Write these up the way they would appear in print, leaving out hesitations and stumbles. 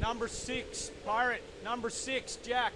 Number 6, Pirate. Number 6, Jack.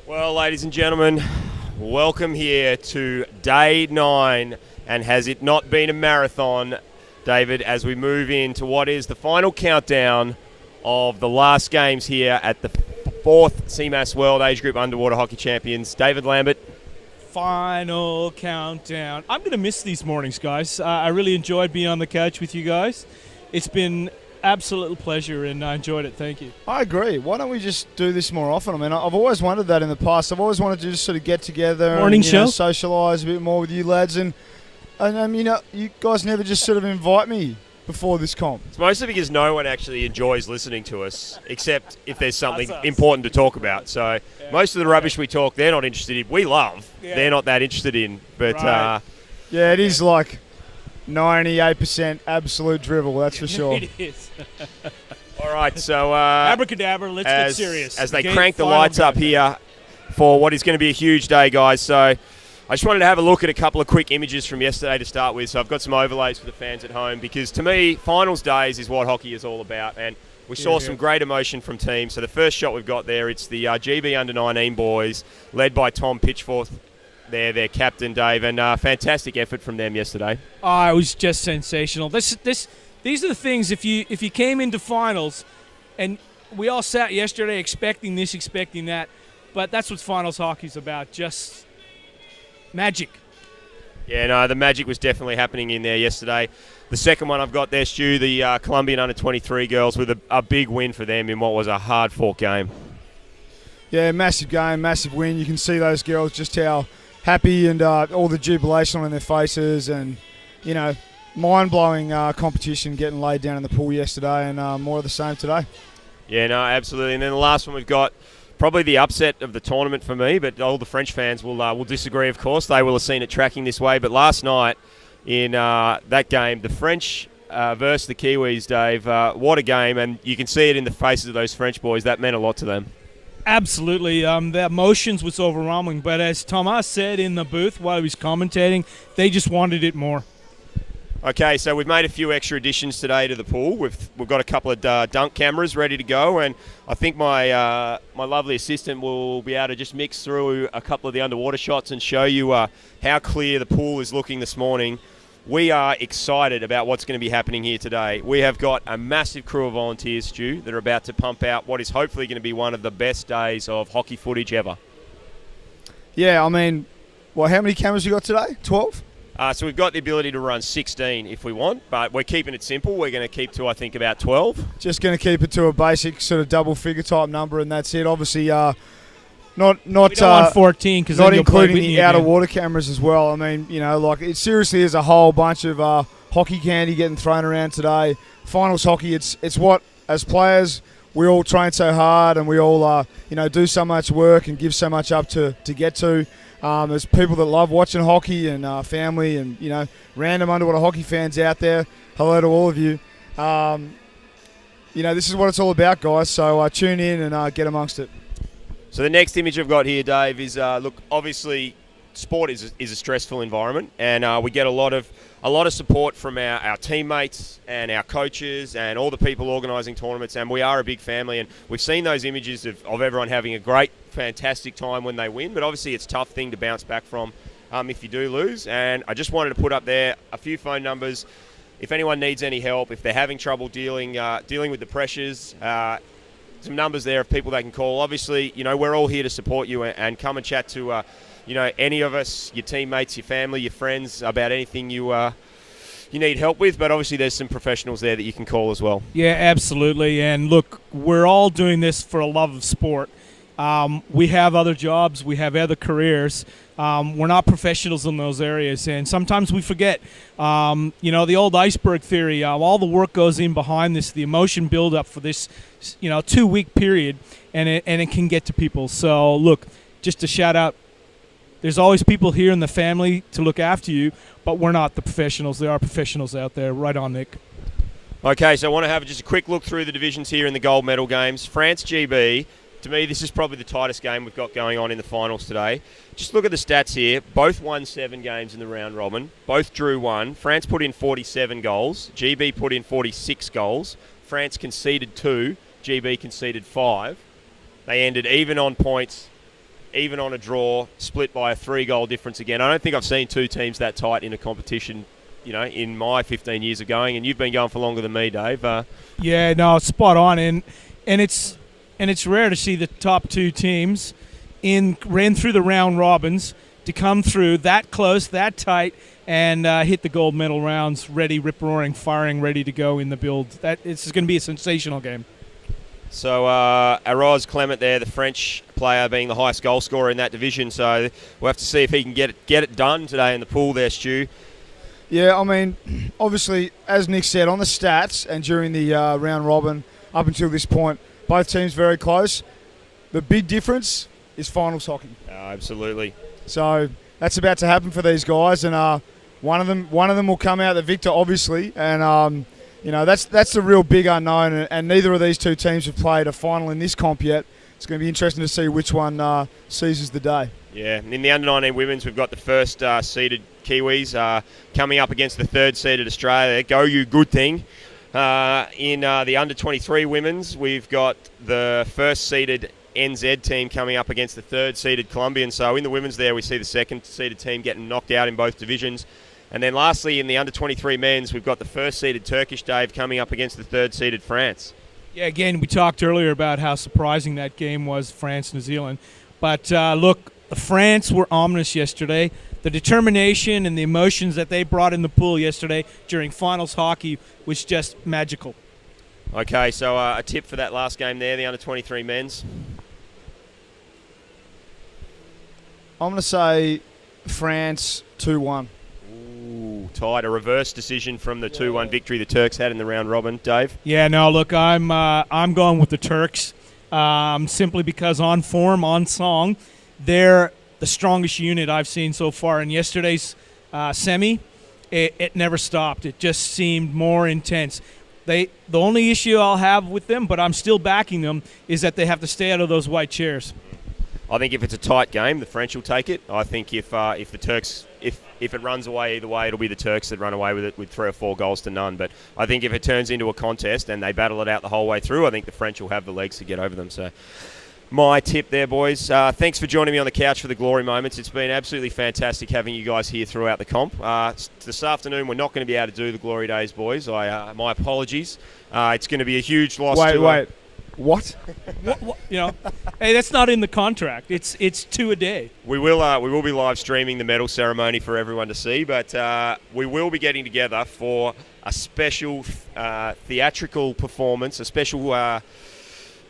Well, ladies and gentlemen, welcome here to day 9, and has it not been a marathon, David, as we move into what is the final countdown of the last games here at the 4th CMAS World Age Group Underwater Hockey Champions. David Lambert. Final countdown. I'm going to miss these mornings, guys. I really enjoyed being on the couch with you guys. It's been absolute pleasure, and I enjoyed it. Thank you. I agree. Why don't we just do this more often? I mean, I've always wondered that in the past. I've always wanted to just sort of get together Morning and show? socialise a bit more with you lads. And you guys never just sort of invite me before this comp. It's mostly because no one actually enjoys listening to us, except if there's something That's us. important to talk about. So most of the rubbish we talk, they're not interested in. We love. Yeah. They're not that interested in. But Right. Yeah, it is like 98% absolute drivel, that's for sure. It is. all right, so Abracadabra, let's get as, serious. as they Okay, crank the final lights up countdown. here for what is going to be a huge day, guys. So I just wanted to have a look at a couple of quick images from yesterday to start with. So I've got some overlays for the fans at home, because to me, finals days is what hockey is all about. And we saw some great emotion from teams. So the first shot we've got there, it's the GB Under-19 boys, led by Tom Pitchforth. Their captain, Dave, and fantastic effort from them yesterday. Oh, it was just sensational. These are the things, if you came into finals, and we all sat yesterday expecting this, expecting that, but that's what finals hockey's about, just magic. Yeah, no, the magic was definitely happening in there yesterday. The second one I've got there, Stu, the Colombian Under-23 girls, with a big win for them in what was a hard-fought game. Yeah, massive game, massive win. You can see those girls just how happy and all the jubilation on their faces, and, mind-blowing competition getting laid down in the pool yesterday, and more of the same today. Yeah, no, absolutely. And then the last one we've got, probably the upset of the tournament for me, but all the French fans will disagree, of course. They will have seen it tracking this way. But last night in that game, the French versus the Kiwis, Dave, what a game. And you can see it in the faces of those French boys. That meant a lot to them. Absolutely. The emotions was overwhelming, but as Thomas said in the booth while he was commentating, they just wanted it more. Okay, so we've made a few extra additions today to the pool. We've got a couple of dunk cameras ready to go, and I think my lovely assistant will be able to just mix through a couple of the underwater shots and show you how clear the pool is looking this morning. We are excited about what's going to be happening here today. We have got a massive crew of volunteers, Stu, that are about to pump out what is hopefully going to be one of the best days of hockey footage ever. Yeah, I mean, how many cameras you got today? 12? So we've got the ability to run 16 if we want, but we're keeping it simple. We're going to keep to, I think, about 12. Just going to keep it to a basic sort of double figure type number, and that's it. Obviously, not We don't want 14 because not including the outer water cameras as well. I mean, it seriously is a whole bunch of hockey candy getting thrown around today. Finals hockey, it's what, as players, we all train so hard, and we all do so much work and give so much up to get to. There's people that love watching hockey, and family, and random underwater hockey fans out there. Hello to all of you. This is what it's all about, guys. So tune in and get amongst it. So the next image I've got here, Dave, is look. Obviously, sport is a stressful environment, and we get a lot of support from our teammates and our coaches and all the people organising tournaments. And we are a big family, and we've seen those images of everyone having a great, fantastic time when they win. But obviously, it's a tough thing to bounce back from if you do lose. And I just wanted to put up there a few phone numbers. If anyone needs any help, if they're having trouble dealing with the pressures. Some numbers there of people they can call. Obviously, we're all here to support you and come and chat to, any of us, your teammates, your family, your friends, about anything you need help with. But obviously, there's some professionals there that you can call as well. Yeah, absolutely. And look, we're all doing this for a love of sport. We have other jobs. We have other careers. We're not professionals in those areas, and sometimes we forget. The old iceberg theory, all the work goes in behind this, the emotion build-up for this 2-week period, and it can get to people. So, look, just a shout-out. There's always people here in the family to look after you, but we're not the professionals. There are professionals out there. Right on, Nick. Okay, so I want to have just a quick look through the divisions here in the gold medal games. France GB, to me, this is probably the tightest game we've got going on in the finals today. Just look at the stats here. Both won 7 games in the round robin. Both drew 1. France put in 47 goals. GB put in 46 goals. France conceded 2. GB conceded 5. They ended even on points, even on a draw, split by a 3-goal difference again. I don't think I've seen 2 teams that tight in a competition, in my 15 years of going, and you've been going for longer than me, Dave. Yeah, no, spot on, and it's rare to see the top 2 teams ran through the round robins to come through that close, that tight, and hit the gold medal rounds, ready, rip-roaring, firing, ready to go in the build. It's going to be a sensational game. So Aroz Clement there, the French player, being the highest goal scorer in that division. So we'll have to see if he can get it done today in the pool there, Stu. Yeah, I mean, obviously, as Nick said, on the stats and during the round robin up until this point, both teams very close. The big difference is finals hockey. Absolutely. So that's about to happen for these guys, and one of them will come out the victor, obviously, and that's the real big unknown. And neither of these 2 teams have played a final in this comp yet. It's going to be interesting to see which one seizes the day. Yeah, in the under-19 women's, we've got the first seeded Kiwis coming up against the 3rd seeded Australia. Go you, good thing. In the under-23 women's, we've got the first seeded NZ team coming up against the 3rd seeded Colombian. So in the women's there, we see the 2nd seeded team getting knocked out in both divisions. And then lastly, in the under-23 men's, we've got the first seeded Turkish, Dave, coming up against the 3rd seeded France. Yeah, again, we talked earlier about how surprising that game was, France-New Zealand. But look, France were ominous yesterday. The determination and the emotions that they brought in the pool yesterday during finals hockey was just magical. Okay, so a tip for that last game there, the under-23 men's. I'm going to say France 2-1. Ooh, tied. A reverse decision from the 2-1 victory the Turks had in the round robin. Dave? Yeah, no, look, I'm going with the Turks simply because on form, on song, they're the strongest unit I've seen so far. In yesterday's semi, it never stopped. It just seemed more intense. The only issue I'll have with them, but I'm still backing them, is that they have to stay out of those white chairs. I think if it's a tight game, the French will take it. I think if the Turks, if it runs away either way, it'll be the Turks that run away with it with 3 or 4 goals to none. But I think if it turns into a contest and they battle it out the whole way through, I think the French will have the legs to get over them. So my tip there, boys. Thanks for joining me on the couch for the Glory Moments. It's been absolutely fantastic having you guys here throughout the comp. This afternoon, we're not going to be able to do the Glory Days, boys. My apologies. It's going to be a huge loss. Wait. What? Hey, that's not in the contract. It's 2 a day. We will be live streaming the medal ceremony for everyone to see, but we will be getting together for a special theatrical performance, a special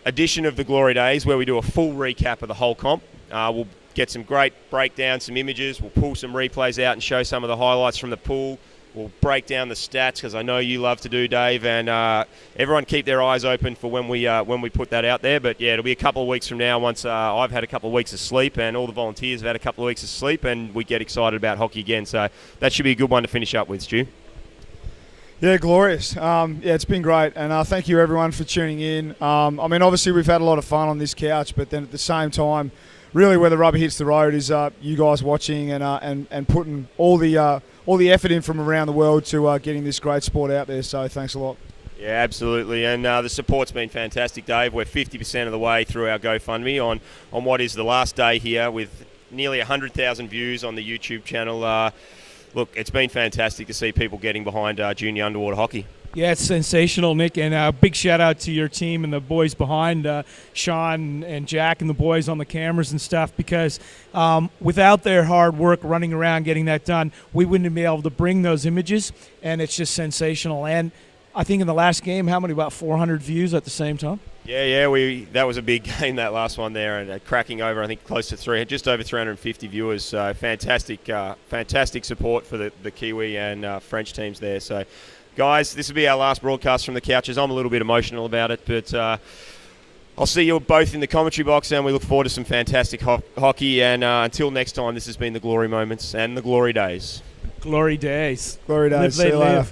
edition of the Glory Days where we do a full recap of the whole comp. We'll get some great breakdowns, some images. We'll pull some replays out and show some of the highlights from the pool. We'll break down the stats because I know you love to do, Dave, and everyone keep their eyes open for when we put that out there. But yeah, it'll be a couple of weeks from now once I've had a couple of weeks of sleep and all the volunteers have had a couple of weeks of sleep and we get excited about hockey again. So that should be a good one to finish up with, Stu. Yeah, glorious. It's been great, and thank you everyone for tuning in. Obviously we've had a lot of fun on this couch, but then at the same time, really where the rubber hits the road is you guys watching and putting all the effort in from around the world to getting this great sport out there. So thanks a lot. Yeah, absolutely, and the support's been fantastic, Dave. We're 50% of the way through our GoFundMe on what is the last day here with nearly 100,000 views on the YouTube channel. Look, it's been fantastic to see people getting behind junior underwater hockey. Yeah, it's sensational, Nick, and a big shout-out to your team and the boys behind, Sean and Jack and the boys on the cameras and stuff, because without their hard work running around getting that done, we wouldn't be able to bring those images, and it's just sensational. And I think in the last game, how many, about 400 views at the same time? Yeah, that was a big game, that last one there, and cracking over, I think, close to just over 350 viewers. So fantastic support for the Kiwi and French teams there. So, guys, this will be our last broadcast from the couches. I'm a little bit emotional about it, but I'll see you both in the commentary box, and we look forward to some fantastic hockey. And until next time, this has been the Glory Moments and the Glory Days. Glory Days. Glory Days. Live, See you later.